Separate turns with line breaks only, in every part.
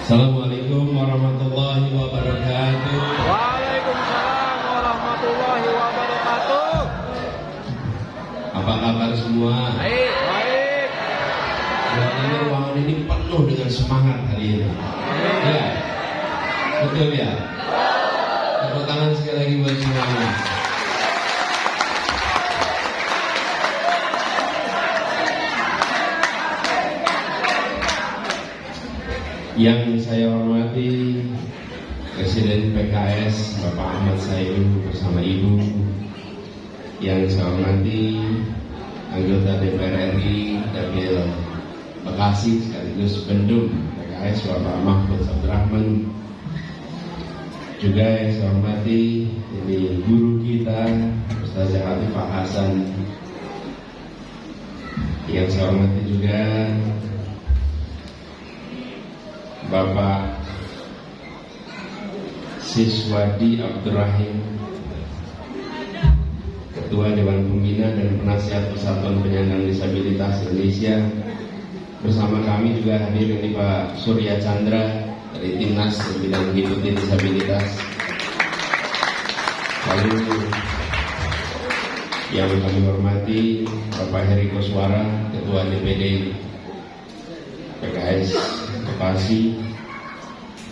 Assalamualaikum warahmatullahi wabarakatuh.
Waalaikumsalam warahmatullahi wabarakatuh.
Apa kabar semua?
Baik, baik.
Ini ruangan ini penuh dengan semangat hari ini. Ya, betul ya. Tepuk tangan sekali lagi buat semuanya. Yang saya hormati Presiden PKS Bapak Ahmad Saidu bersama Ibu. Yang saya hormati anggota DPR RI Dapil Bekasi sekaligus Bendum PKS Bapak Mahfud Abdurrahman. Juga yang saya hormati ini guru kita Ustazah Atifah Hasan. Yang saya hormati juga Bapak Siswadi Abdurrahim, Ketua Dewan Pembina dan Penasihat Persatuan Penyandang Disabilitas Indonesia. Bersama kami juga hadir ini Pak Surya Chandra dari Timnas Bidang Mengikuti Disabilitas. Lalu yang kami hormati Bapak Heri Koswara, Ketua DPD PKS Bekasi,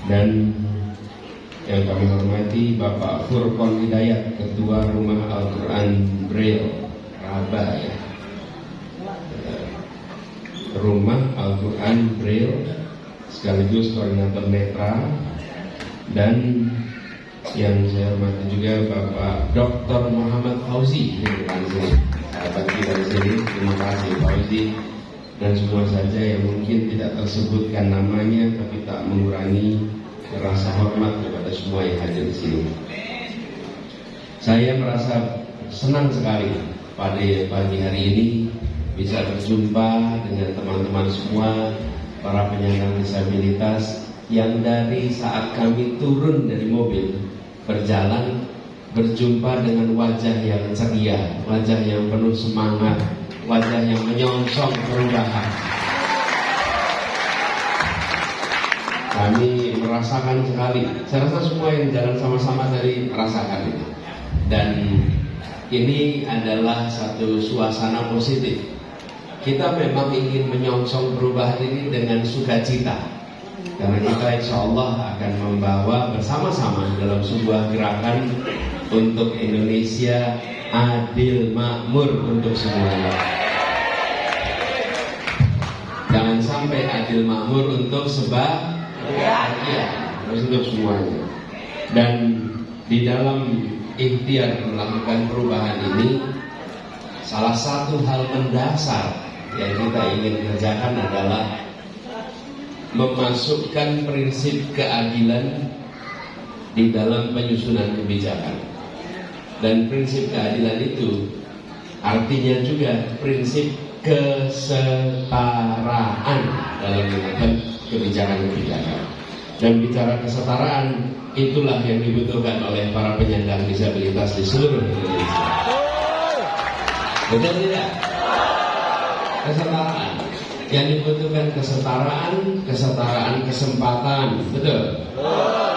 dan yang kami hormati Bapak Furqon Hidayat, Ketua Rumah Al-Quran Braille Raba, ya. Rumah Al-Quran Braille sekaligus koordinator netra. Dan yang saya hormati juga Bapak Dr. Muhammad Fauzi, sahabat kita di sini. Terima kasih Fauzi. Dan semua saja yang mungkin tidak tersebutkan namanya, tapi tak mengurangi rasa hormat kepada semua yang hadir di sini. Saya merasa senang sekali pada pagi hari ini bisa berjumpa dengan teman-teman semua, para penyandang disabilitas yang dari saat kami turun dari mobil berjalan berjumpa dengan wajah yang ceria, wajah yang penuh semangat, wajah yang menyongsong perubahan. Kami merasakan sekali. Saya rasa semua yang jalan sama-sama tadi merasakan itu. Dan ini adalah satu suasana positif. Kita memang ingin menyongsong perubahan ini dengan sukacita, karena kita insya Allah akan membawa bersama-sama dalam sebuah gerakan untuk Indonesia adil makmur untuk semuanya. Jangan sampai adil makmur untuk sebagian, harus untuk semuanya. Dan di dalam ikhtiar melakukan perubahan ini, salah satu hal mendasar yang kita ingin kerjakan adalah memasukkan prinsip keadilan di dalam penyusunan kebijakan. Dan prinsip keadilan itu artinya juga prinsip kesetaraan dalam melakukan kebijakan-kebijakan. Dan bicara kesetaraan, itulah yang dibutuhkan oleh para penyandang disabilitas di seluruh Indonesia. Betul tidak? Kesetaraan. Yang dibutuhkan kesetaraan kesempatan, betul?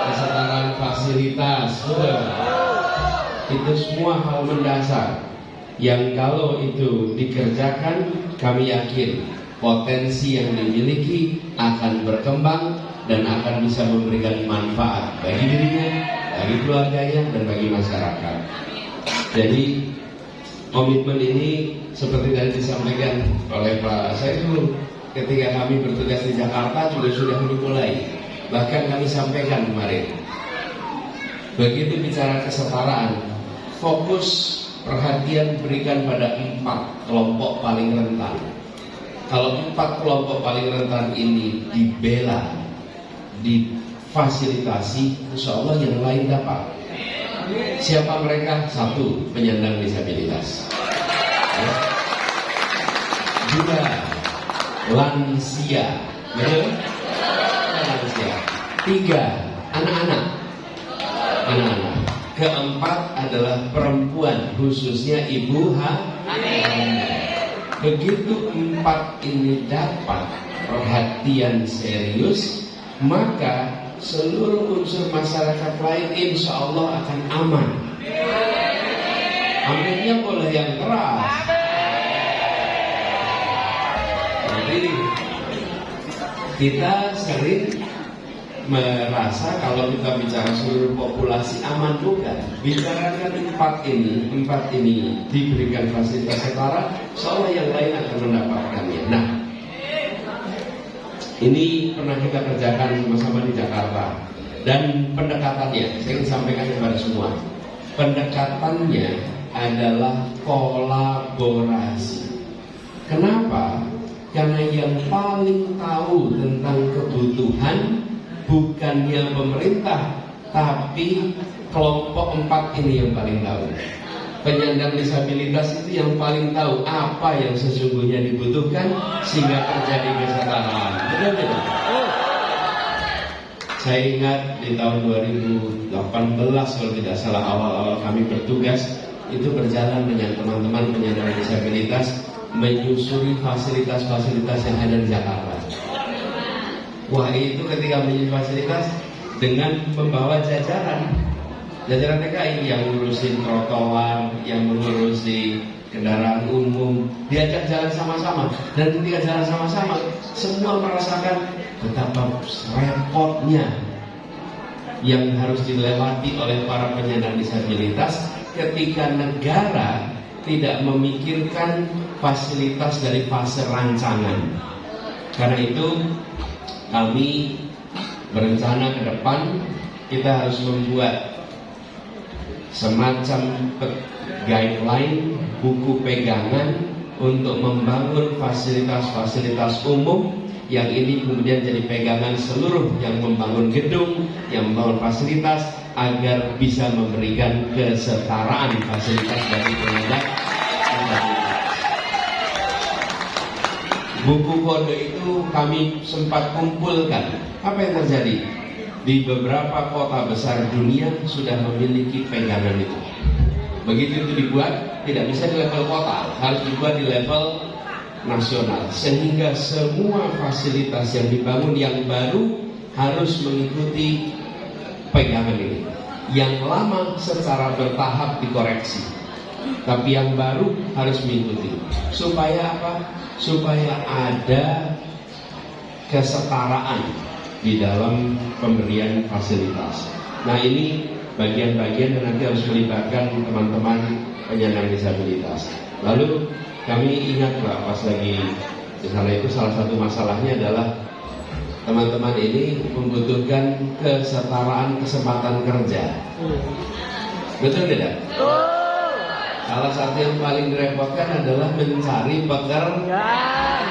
Kesetaraan fasilitas, betul? Itu semua hal mendasar yang kalau itu dikerjakan, kami yakin potensi yang dimiliki akan berkembang dan akan bisa memberikan manfaat bagi dirinya, bagi keluarganya, dan bagi masyarakat. Jadi komitmen ini seperti tadi disampaikan oleh Pak Saiful, ketika kami bertugas di Jakarta juga sudah dimulai. Bahkan kami sampaikan kemarin, begitu bicara kesetaraan, fokus perhatian berikan pada 4 kelompok paling rentan. Kalau 4 kelompok paling rentan ini dibela, difasilitasi, insya Allah yang lain dapat. Siapa mereka? 1, penyandang disabilitas. Ya. 2, lansia. Betul? Lansia. 3, anak-anak. Anak-anak. 4 adalah perempuan, khususnya ibu hamil. Begitu 4 ini dapat perhatian serius, maka seluruh unsur masyarakat lain insya Allah akan aman. Aminnya boleh yang keras. Jadi kita sering merasa kalau kita bicara seluruh populasi aman, bukan. Bicarakan empat ini diberikan fasilitas setara, seolah yang lain akan mendapatkannya. Nah, ini pernah kita kerjakan sama-sama di Jakarta. Dan pendekatannya, saya ingin sampaikan kepada semua. Pendekatannya adalah kolaborasi. Kenapa? Karena yang paling tahu tentang kebutuhan bukannya pemerintah, tapi kelompok 4 ini yang paling tahu. Penyandang disabilitas itu yang paling tahu apa yang sesungguhnya dibutuhkan sehingga terjadi kesetaraan. Betul tidak? Saya ingat di tahun 2018 kalau tidak salah, awal-awal kami bertugas itu berjalan dengan teman-teman penyandang disabilitas menyusuri fasilitas-fasilitas yang ada di Jakarta. Wah, itu ketika menyusuri fasilitas dengan membawa jajaran TKI yang ngurusin trotoar, yang mengurusi kendaraan umum, diajak jalan sama-sama. Dan ketika jalan sama-sama, semua merasakan betapa repotnya yang harus dilewati oleh para penyandang disabilitas ketika negara tidak memikirkan fasilitas dari fase rancangan. Karena itu kami berencana ke depan kita harus membuat semacam guideline, buku pegangan untuk membangun fasilitas-fasilitas umum yang ini kemudian jadi pegangan seluruh yang membangun gedung, yang membangun fasilitas agar bisa memberikan kesetaraan fasilitas bagi penyandang disabilitas. Buku kode itu kami sempat kumpulkan. Apa yang terjadi? Di beberapa kota besar dunia sudah memiliki pegangan itu. Begitu itu dibuat, tidak bisa di level kota, harus dibuat di level nasional. Sehingga semua fasilitas yang dibangun yang baru harus mengikuti pegangan ini. Yang lama secara bertahap dikoreksi, tapi yang baru harus mengikuti. Supaya apa? Supaya ada kesetaraan di dalam pemberian fasilitas. Nah, ini bagian-bagian yang nanti harus melibatkan teman-teman penyandang disabilitas. Lalu kami ingat pas lagi di sana itu salah satu masalahnya adalah teman-teman ini membutuhkan kesetaraan kesempatan kerja. Betul tidak? Salah satu yang paling direpotkan adalah mencari pekerjaan.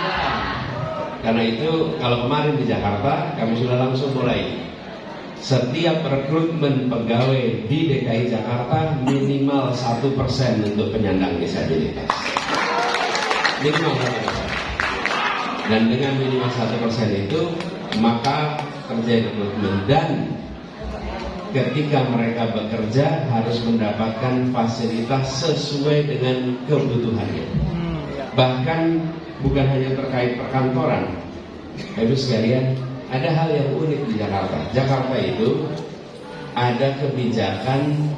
Karena itu kalau kemarin di Jakarta kami sudah langsung mulai. Setiap rekrutmen pegawai di DKI Jakarta minimal 1% untuk penyandang disabilitas. Minimal 1%. Dan dengan minimal 1% itu maka terjadi rekrutmen, dan ketika mereka bekerja harus mendapatkan fasilitas sesuai dengan kebutuhannya. Bahkan bukan hanya terkait perkantoran, Ibu sekalian, ada hal yang unik di Jakarta. Jakarta itu ada kebijakan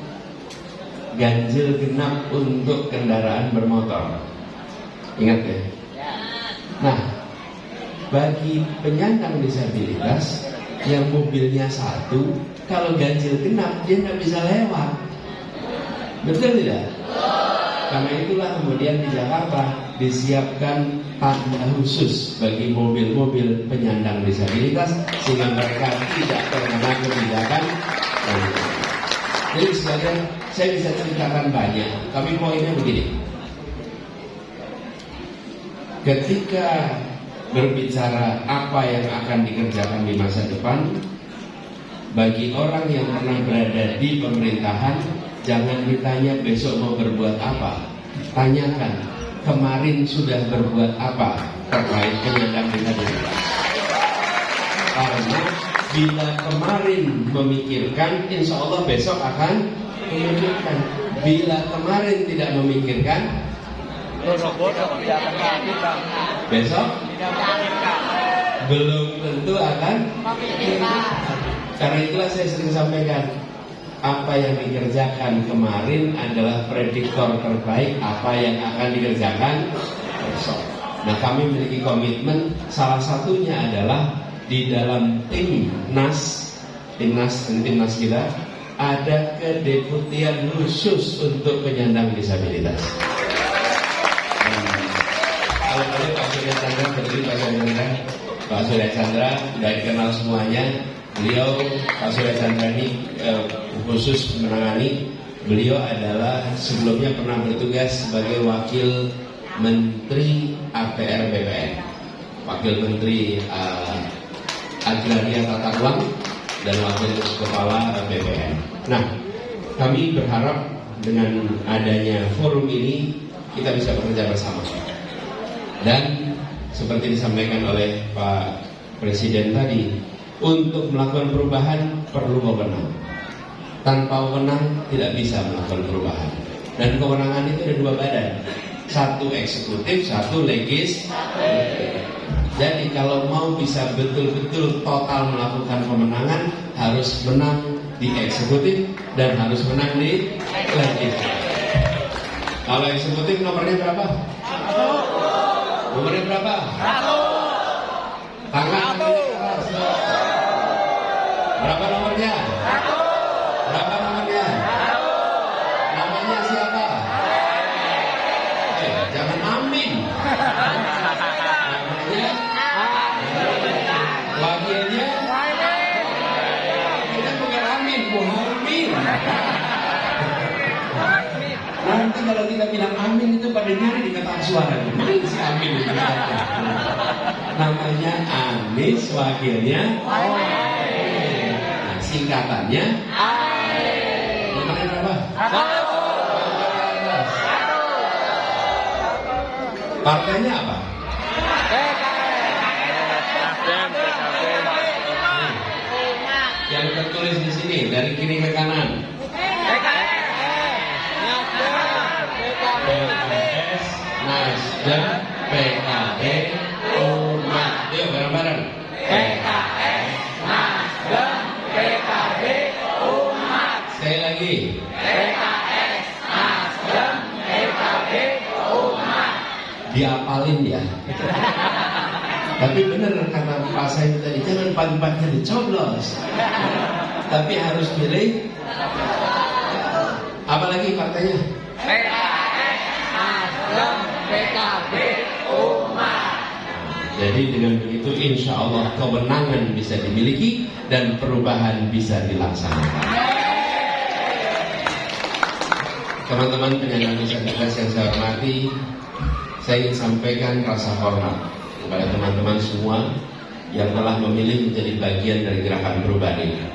ganjil genap untuk kendaraan bermotor. Ingat ya? Nah, bagi penyandang disabilitas yang mobilnya satu, kalau ganjil genap dia tidak bisa lewat. Betul tidak? Karena itulah kemudian di Jakarta disiapkan tanda khusus bagi mobil-mobil penyandang disabilitas sehingga mereka tidak terkena kebijakan. Jadi sekalian saya bisa ceritakan banyak, tapi poinnya begini. Ketika berbicara apa yang akan dikerjakan di masa depan, bagi orang yang pernah berada di pemerintahan, jangan ditanya besok mau berbuat apa. Tanyakan kemarin sudah berbuat apa terkait penyandang disabilitas. Karena bila kemarin memikirkan, insya Allah besok akan memikirkan. Bila kemarin tidak memikirkan, besok belum tentu akan. Karena itulah saya sering sampaikan, apa yang dikerjakan kemarin adalah prediktor terbaik apa yang akan dikerjakan besok. Nah, kami memiliki komitmen, salah satunya adalah di dalam timnas kita ada kedeputian khusus untuk penyandang disabilitas. Kalau boleh Pak Surya Chandra berdiri, Pak Surya Chandra sudah dikenal semuanya. Beliau, Pak Surya Chandra ini khusus menangani. Beliau adalah sebelumnya pernah bertugas sebagai Wakil Menteri APR BPN, Wakil Menteri Agraria Tata Ruang, dan Wakil Kepala BPN. Nah, kami berharap dengan adanya forum ini kita bisa bekerja bersama. Dan seperti disampaikan oleh Pak Presiden tadi, untuk melakukan perubahan perlu wewenang. Tanpa wewenang tidak bisa melakukan perubahan. Dan kewenangan itu ada dua badan, satu eksekutif, satu legislatif. Jadi kalau mau bisa betul-betul total melakukan pemenangan, harus menang di eksekutif dan harus menang di legislatif. Kalau eksekutif nomornya berapa? Nomornya berapa? Tangan. Berapa nomornya? Berapa nomornya? Namanya siapa? Jangan amin. Namanya wakilnya. Kita bukan amin, Muhammad. Nanti kalau kita bilang amin itu pada nyari di kotak suara. Mana si amin itu? Namanya Anies, wakilnya. Singkatannya nomornya berapa? Partainya apa? Yang tertulis di sini dari kiri ke kanan. PKS, Nasdem, PKB, Umat. Yuk bareng-bareng. PKS, Nasdem, PKB, Umat. Sekali lagi. PKS, Nasdem, PKB, Umat. Diapalin ya. Tapi benar kata Pak Said tadi, jangan pagi-pagi dicoblos. Tapi harus pilih. Apalagi partainya? PKS, Nasdem, PKB, Umat. Jadi dengan begitu insya Allah kewenangan bisa dimiliki dan perubahan bisa dilaksanakan. Teman-teman penyandang disabilitas yang saya hormati, saya ingin sampaikan rasa hormat kepada teman-teman semua yang telah memilih menjadi bagian dari gerakan perubahan ini.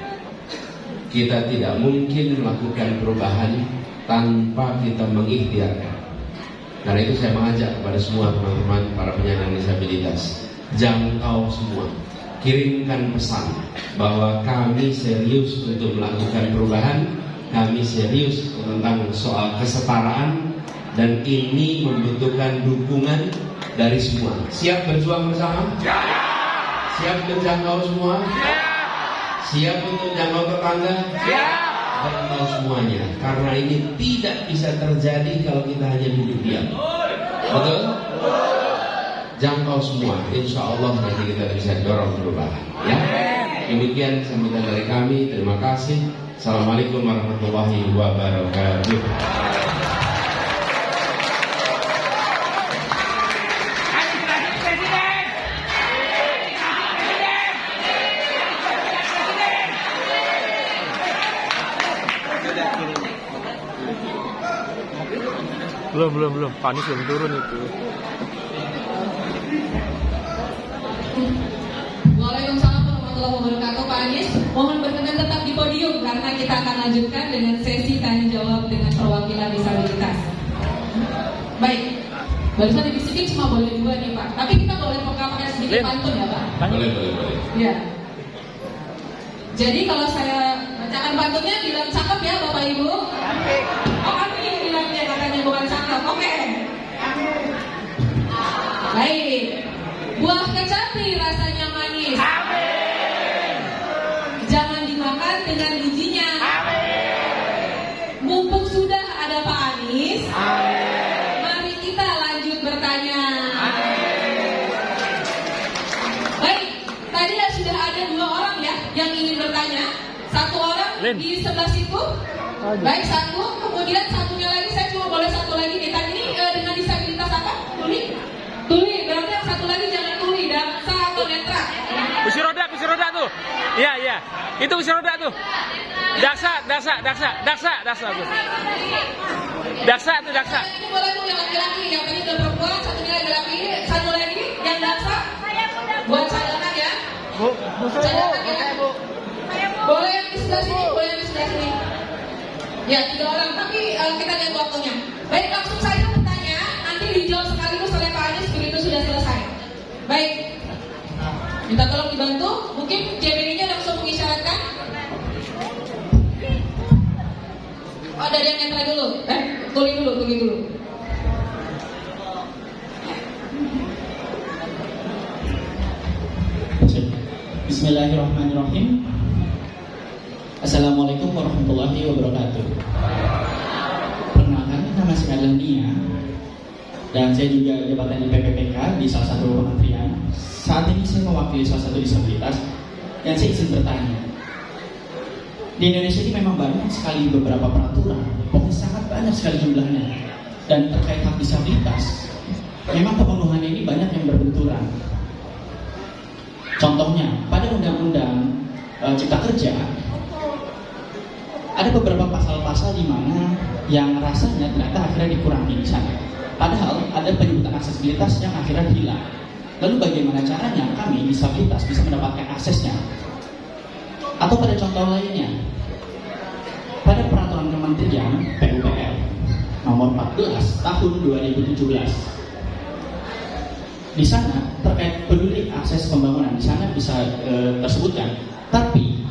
Kita tidak mungkin melakukan perubahan tanpa kita mengikhtiarkan. Karena itu saya mengajak kepada semua teman-teman para penyandang disabilitas, jangkau semua, kirimkan pesan bahwa kami serius untuk melakukan perubahan, kami serius tentang soal kesetaraan, dan ini membutuhkan dukungan dari semua. Siap berjuang bersama? Siap menjangkau semua? Siap untuk jangkau tetangga? Jangkau semuanya. Karena ini tidak bisa terjadi kalau kita hanya duduk diam. Betul? Jangkau semua. Insya Allah nanti kita bisa dorong perubahan. Ya. Demikian sambutan dari kami. Terima kasih. Assalamualaikum warahmatullahi wabarakatuh.
Belum. Panis belum turun itu.
Waalaikumsalam warahmatullahi wabarakatuh. Pak Anies, mohon berkenan tetap di podium karena kita akan lanjutkan dengan sesi tanya jawab dengan perwakilan disabilitas. Baik, barusan dibisikin cuma boleh dua nih Pak. Tapi kita boleh pakai sedikit pantun ya Pak?
Boleh.
Ya. Jadi kalau saya bacakan pantunnya bilang cakep ya Bapak Ibu? Oh amin bilangnya katanya bukan cakep. Oke. Baik. Buah kecapi rasanya manis. Anies? Amin. Jangan dimakan dengan bijinya. Amin. Mumpung sudah ada Pak Anies, amin, mari kita lanjut bertanya. Amin. Baik, tadi sudah ada 2 orang ya yang ingin bertanya. 1 orang di sebelah situ. Baik, 1. Kemudian satunya lagi, saya cuma boleh 1 lagi nih. Tadi ini dengan disabilitas apa? Tuli? Tuli, berarti yang 1 lagi jangan tuli, daksa atau netra.
Kursi roda tuh. Iya. Itu kursi roda tuh. Daksa tuh. Daksa tuh.
Ini boleh tuh yang laki-laki, yang tadi udah perempuan, satunya laki-laki, 1 lagi yang daksa. Buat cadangan ya. Cadangan ya. Boleh yang di sebelah sini, Ya, 3 orang, tapi kita lihat waktunya. Baik, langsung saja bertanya, nanti dijawab sekaligus oleh Pak Anies begitu sudah selesai. Baik, minta tolong dibantu. Mungkin JBD-nya langsung mengisyaratkan. Oh, dari yang netra dulu. Tuli dulu.
Bismillahirrahmanirrahim. Assalamualaikum warahmatullahi wabarakatuh. Perkenalkan, nama saya adalah Nia, dan saya juga jabatan di PPPK di salah satu kementerian. Saat ini saya mewakili salah satu disabilitas, dan saya izin bertanya. Di Indonesia ini memang banyak sekali beberapa peraturan, pokoknya sangat banyak sekali jumlahnya. Dan terkait hak disabilitas, memang pemenuhannya ini banyak yang berbenturan. Contohnya, pada Undang-Undang Cipta Kerja, ada beberapa pasal-pasal di mana yang rasanya ternyata akhirnya dikurangi di sana. Padahal ada penyebutan aksesibilitas yang akhirnya hilang. Lalu bagaimana caranya kami disabilitas bisa mendapatkan aksesnya? Atau pada contoh lainnya, pada peraturan Kementerian PUPR nomor 14 tahun 2017, di sana terkait peduli akses pembangunan, di sana bisa tersebutkan. Tapi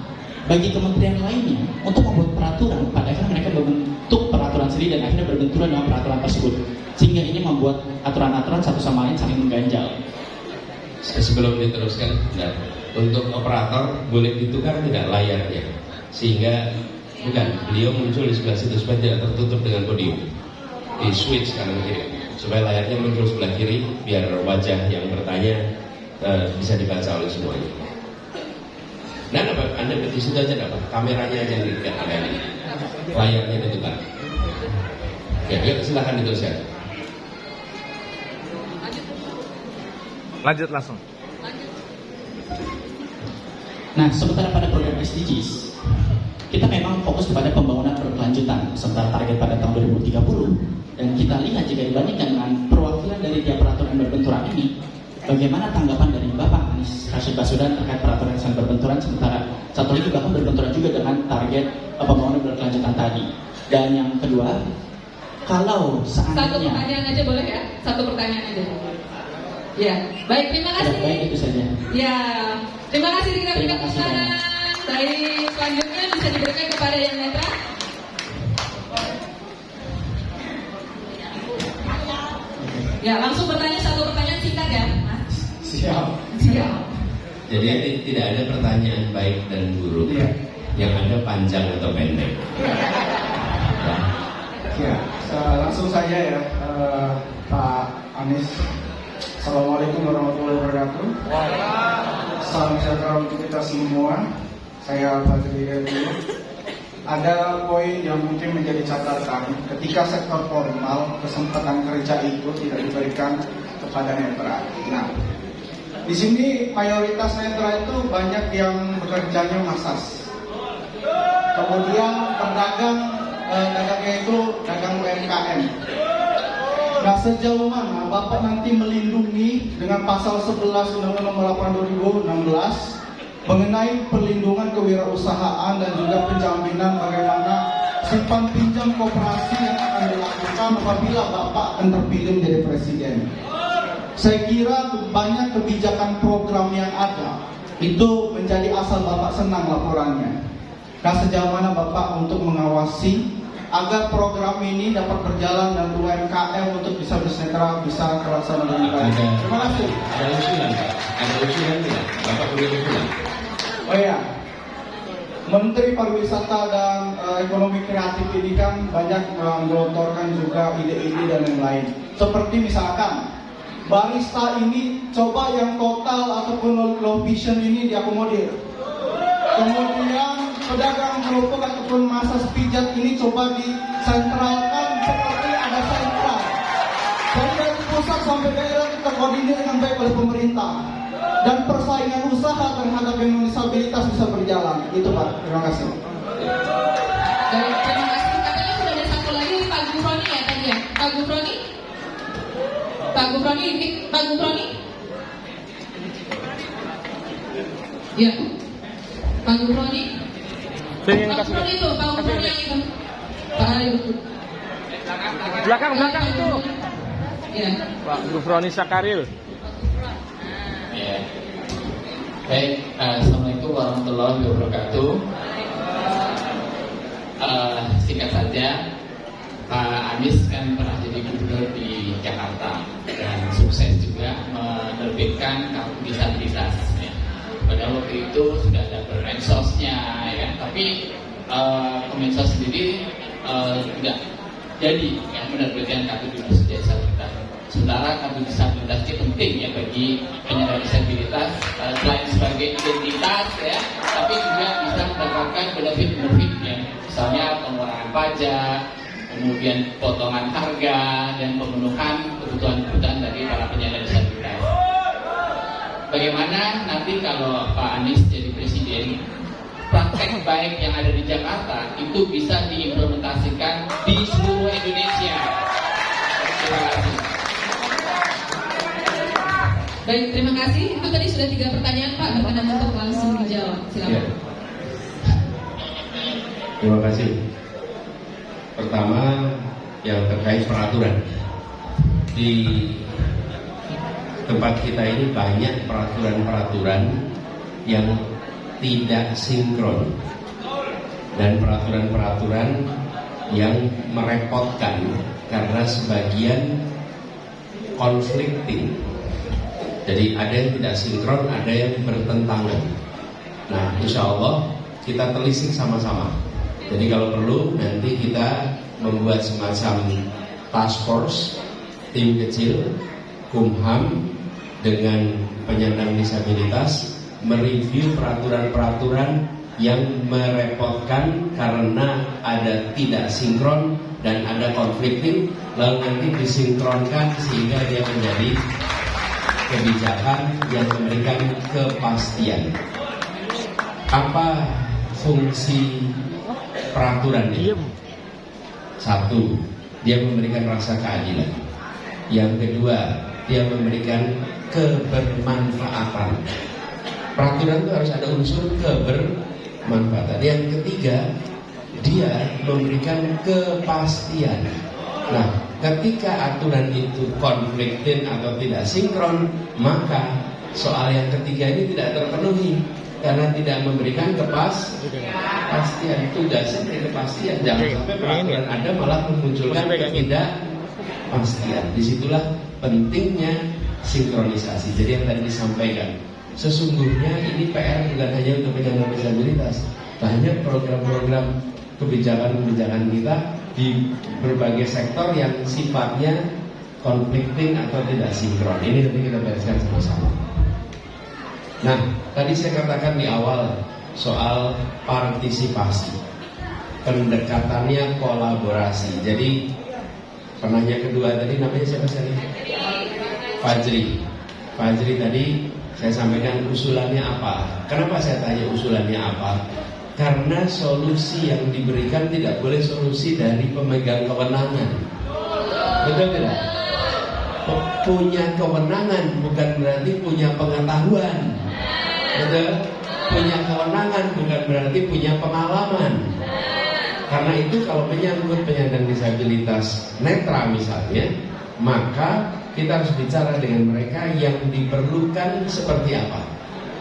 bagi kementerian lainnya untuk membuat peraturan, pada akhirnya mereka membentuk peraturan sendiri dan akhirnya berbenturan dengan peraturan tersebut, sehingga ini membuat aturan-aturan satu sama lain saling mengganjal.
Sebelum diteruskan, untuk operator boleh ditukar tidak layarnya, sehingga beliau muncul di sebelah situ supaya tidak tertutup dengan podium. Di switch kanan kiri supaya layarnya muncul sebelah kiri, biar wajah yang bertanya bisa dibaca oleh semuanya. Dan apa? Anda di situ aja dapat, kameranya aja tidak ada ini, layarnya ditukar. Ya, silakan diteruskan.
Lanjut langsung.
Nah, sementara pada program SDGs, kita memang fokus kepada pembangunan berkelanjutan, sementara target pada tahun 2030. Dan kita lihat jika dibandingkan dengan perwakilan dari tiap peraturan berbenturan ini, bagaimana tanggapan dari Bapak Anies Rashid Baswedan terkait peraturan yang berbenturan, sementara satu lagi bahkan berbenturan juga dengan target pembangunan berkelanjutan tadi. Dan yang kedua, kalau seandainya...
Satu pertanyaan aja boleh ya? Satu pertanyaan aja. Ya, baik, terima kasih.
Baik, itu saja.
Ya, terima kasih rekan-rekan pesanan. Baik, selanjutnya bisa diberikan kepada yang netra. Ya, langsung bertanya, satu pertanyaan singkat ya, Mas.
Siap.
Jadi tidak ada pertanyaan baik dan buruk, yang ada panjang atau pendek.
Ya, langsung saja ya, Pak Anies. Assalamualaikum warahmatullahi wabarakatuh. Salam sejahtera untuk kita semua. Saya Fadli dulu. Ada poin yang mungkin menjadi catatan ketika sektor formal kesempatan kerja itu tidak diberikan kepada netra. Nah, di sini mayoritas netra itu banyak yang bekerjanya massas. Kemudian pedagang, dagangnya itu dagang UMKM. Nah, sejauh mana Bapak nanti melindungi dengan pasal 11 Undang-Undang Nomor 8 2016 mengenai perlindungan kewirausahaan dan juga penjaminan bagaimana simpan pinjam koperasi yang akan dilakukan apabila Bapak akan terpilih menjadi presiden. Saya kira banyak kebijakan program yang ada itu menjadi asal Bapak senang laporannya. Nah, sejauh mana Bapak untuk mengawasi agar program ini dapat berjalan dan UMKM untuk bisa bersejahtera, bisa terlaksana dengan baik. Terima kasih.
Ada usulan, Pak? Ada usulan tidak? Bapak punya usulan?
Oh iya, Menteri Pariwisata dan Ekonomi Kreatif ini kan banyak menggelontorkan juga ide-ide dan lain-lain. Seperti misalkan barista ini coba yang total ataupun low vision ini diakomodir. Kemudian pedagang kerupuk ataupun massage pijat ini coba disentralkan seperti ada sentral. Dan dari pusat sampai daerah kita koordinir dengan baik oleh pemerintah. Dan persaingan usaha terhadap yang disabilitas bisa berjalan. Itu Pak, terima kasih.
Baik, terima kasih. Katanya sudah ada satu lagi Pak Gufroni ya tadi ya. Pak Gufroni? Pak Gufroni, Pak Gufroni? Ya. Pak Gufroni?
Sini yang
Pak
kasih.
Gufroni itu, Pak Gufroni yang itu. Pak Ayu.
Belakang itu.
Ya.
Pak Gufroni Sakaril.
Ya. Baik, Assalamualaikum warahmatullahi wabarakatuh. Singkat saja, Pak Anies kan pernah jadi gubernur di Jakarta dan sukses juga menerbitkan kartu disabilitas. Ya. Pada waktu itu sudah ada Permensosnya, ya. Tapi Kemensos sendiri tidak jadi yang menerbitkan kartu disabilitas. Sementara kartu disabilitas itu penting ya bagi penyandang disabilitas selain sebagai identitas ya, tapi juga bisa mendapatkan benefit-benefit ya, misalnya pengurangan pajak, kemudian potongan harga dan pemenuhan kebutuhan-kebutuhan dari para penyandang disabilitas. Bagaimana nanti kalau Pak Anies jadi presiden, praktek baik yang ada di Jakarta itu bisa diimplementasikan di seluruh Indonesia. Terima kasih.
Baik, terima kasih. Itu tadi sudah 3 pertanyaan Pak, berkenan untuk langsung dijawab. Silakan.
Ya. Terima kasih. Pertama, yang terkait peraturan. Di tempat kita ini banyak peraturan-peraturan yang tidak sinkron dan peraturan-peraturan yang merepotkan karena sebagian konflikting. Jadi ada yang tidak sinkron, ada yang bertentangan. Nah, insya Allah kita telisik sama-sama. Jadi kalau perlu nanti kita membuat semacam task force, tim kecil, Kumham dengan penyandang disabilitas mereview peraturan-peraturan yang merepotkan karena ada tidak sinkron dan ada konflikting, lalu nanti disinkronkan sehingga dia menjadi kebijakan yang memberikan kepastian. Apa fungsi peraturan ini? Satu, dia memberikan rasa keadilan. Yang kedua, dia memberikan kebermanfaatan. Peraturan itu harus ada unsur kebermanfaatan. Yang ketiga, dia memberikan kepastian. Nah, ketika aturan itu konflikting atau tidak sinkron, maka soal yang ketiga ini tidak terpenuhi karena tidak memberikan kepastian. Tugasnya kepastian. Jangan sampai peraturan ada malah memunculkan ketidakpastian. Disitulah pentingnya sinkronisasi. Jadi yang tadi disampaikan, sesungguhnya ini PR bukan hanya untuk penyandang disabilitas, banyak program-program kebijakan-kebijakan kita di berbagai sektor yang sifatnya konflikting atau tidak sinkron. Ini nanti kita bereskan sama-sama. Nah, tadi saya katakan di awal soal partisipasi, pendekatannya kolaborasi. Jadi penanya kedua tadi namanya siapa tadi? Fajri tadi saya sampaikan usulannya apa. Kenapa saya tanya usulannya apa? Karena solusi yang diberikan tidak boleh solusi dari pemegang kewenangan. Betul tidak? Punya kewenangan bukan berarti punya pengetahuan. Betul? Punya kewenangan bukan berarti punya pengalaman. Karena itu kalau menyangkut penyandang disabilitas netra misalnya, maka kita harus bicara dengan mereka yang diperlukan seperti apa,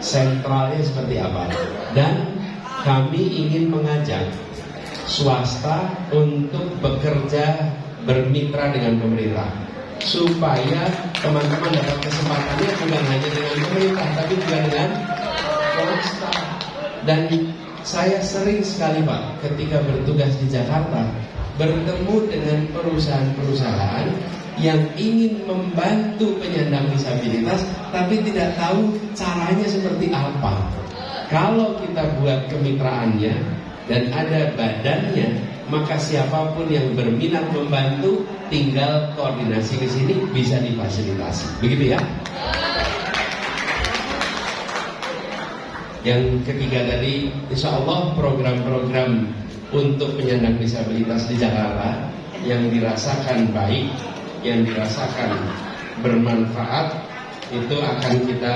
sentralnya seperti apa. Dan kami ingin mengajak swasta untuk bekerja bermitra dengan pemerintah, supaya teman-teman dapat kesempatannya bukan hanya dengan pemerintah tapi juga dengan swasta. Dan saya sering sekali Pak ketika bertugas di Jakarta bertemu dengan perusahaan-perusahaan yang ingin membantu penyandang disabilitas tapi tidak tahu caranya seperti apa. Kalau kita buat kemitraannya dan ada badannya, maka siapapun yang berminat membantu tinggal koordinasi ke sini bisa difasilitasi. Begitu ya. Yang ketiga tadi, insya Allah program-program untuk penyandang disabilitas di Jakarta yang dirasakan baik, yang dirasakan bermanfaat, itu akan kita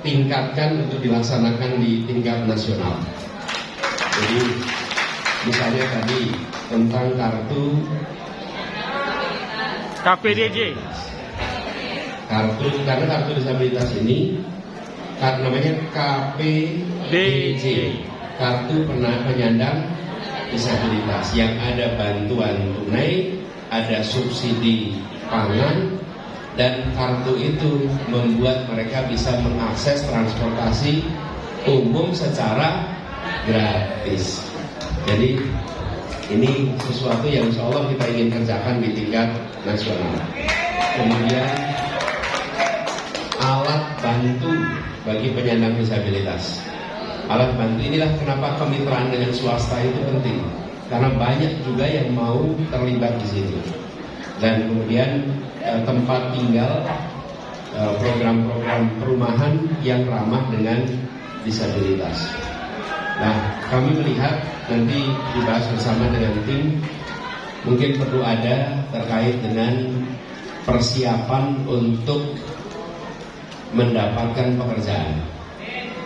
tingkatkan untuk dilaksanakan di tingkat nasional. Jadi misalnya tadi tentang kartu
KPDJ.
Karena kartu disabilitas ini namanya KPDJ, kartu penyandang disabilitas, yang ada bantuan tunai, ada subsidi pangan, dan kartu itu membuat mereka bisa mengakses transportasi umum secara gratis. Jadi ini sesuatu yang insya Allah kita ingin kerjakan di tingkat nasional. Kemudian alat bantu bagi penyandang disabilitas. Alat bantu inilah kenapa kemitraan dengan swasta itu penting, karena banyak juga yang mau terlibat di sini. Dan kemudian tempat tinggal, program-program perumahan yang ramah dengan disabilitas. Nah, kami melihat nanti dibahas bersama dengan tim, mungkin perlu ada terkait dengan persiapan untuk mendapatkan pekerjaan,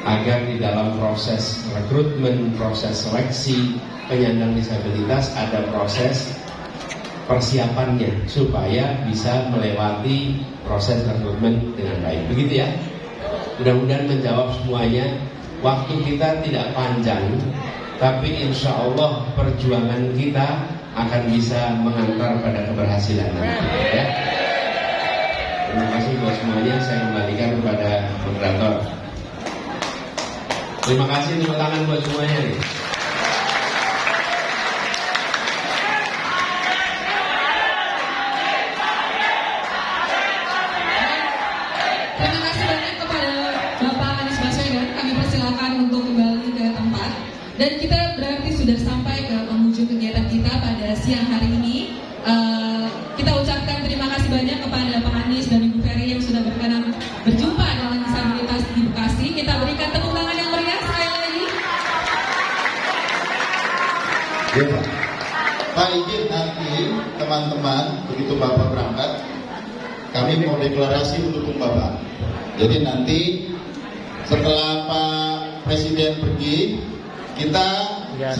agar di dalam proses rekrutmen, proses seleksi penyandang disabilitas ada proses persiapannya supaya bisa melewati proses rekrutmen dengan baik. Begitu ya. Mudah-mudahan menjawab semuanya. Waktu kita tidak panjang, tapi insya Allah perjuangan kita akan bisa mengantar pada keberhasilan nanti, ya. Terima kasih buat semuanya. Saya kembalikan kepada moderator. Terima kasih, tepuk tangan buat semuanya nih.
Terima kasih banyak kepada Bapak Anies Baswedan. Kami persilakan untuk kembali ke tempat. Dan kita berarti sudah sampai ke penghujung kegiatan kita pada siang hari ini. Kita ucapkan terima kasih banyak kepada Pak Anies dan Ibu Ferry yang sudah berkenan berjumpa dengan disabilitas di Bekasi. Kita berikan tepuk tangan yang meriah sekali lagi.
Ya, Pak. Pak, izin nanti teman-teman begitu Bapak berangkat, kami mau deklarasi mendukung Bapak. Jadi nanti setelah Pak Presiden pergi, kita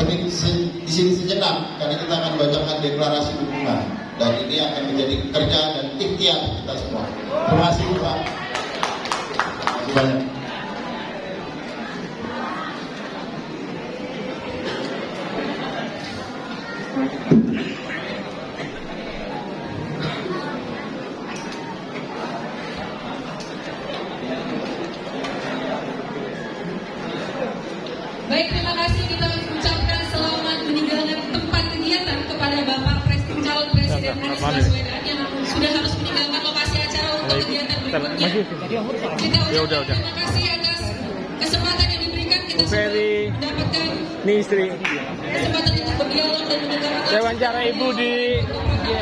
di sini sejenak karena kita akan bacakan deklarasi dukungan, dan ini akan menjadi kerja dan ikhtiar kita semua. Terima kasih Pak. Terima kasih banyak.
Baik, terima kasih. Kita ucapkan selamat meninggalkan tempat kegiatan kepada Bapak calon Presiden Anies Baswedan yang sudah harus meninggalkan lokasi acara untuk kegiatan berikutnya. Kita ucapkan terima kasih atas kesempatan yang diberikan. Kita semua mendapatkan
Nih istri.
kesempatan untuk berdialog dan mendengarkan.
Saya wawancara ibu di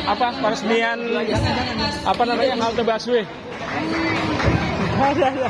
peresmian halte busway. Ada.